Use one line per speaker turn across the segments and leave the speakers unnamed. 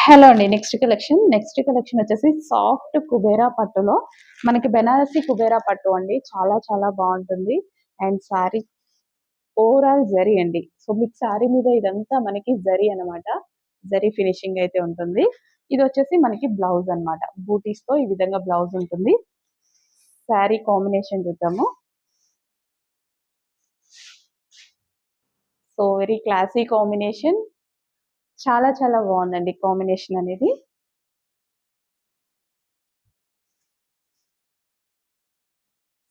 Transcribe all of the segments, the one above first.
Hello అండి. Next collection వచ్చేసి soft Kubera పట్టులో మనకి బెనారసి కుబేరా పట్టు అండి. చాలా చాలా బాగుంటుంది. అండ్ శారీ ఓవరాల్ జరీ అండి. సో మీకు శారీ మీద ఇదంతా మనకి జరీ అన్నమాట. జరీ ఫినిషింగ్ అయితే ఉంటుంది. ఇది వచ్చేసి మనకి బ్లౌజ్ అన్నమాట. బూటీస్ తో ఈ విధంగా బ్లౌజ్ ఉంటుంది. శారీ కాంబినేషన్ చూద్దాము. So very classy combination. చాలా చాలా బాగుందండి కాంబినేషన్ అనేది.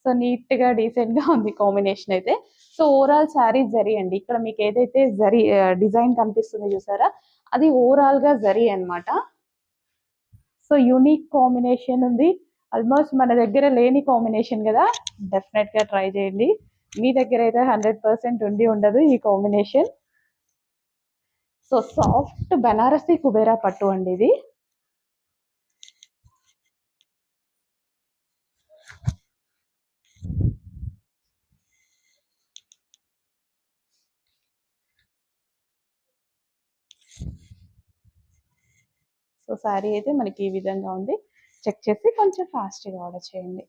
సో నీట్ గా డీసెంట్ గా ఉంది కాంబినేషన్ అయితే. సో ఓవరాల్ శారీ జరీ అండి. ఇక్కడ మీకు ఏదైతే జరీ డిజైన్ కనిపిస్తుంది చూసారా, అది ఓవరాల్ గా జరీ అన్నమాట. సో యూనిక్ కాంబినేషన్ ఉంది. ఆల్మోస్ట్ మన దగ్గర లేని కాంబినేషన్ కదా. డెఫినెట్ గా ట్రై చేయండి. మీ దగ్గర అయితే 100% ఉండి ఉండదు ఈ combination. So soft Banarasi Kubera పట్టు అండి ఇది. సో శారీ అయితే మనకి ఈ విధంగా ఉంది. చెక్ చేసి కొంచెం ఫాస్ట్గా ఆర్డర్ చేయండి.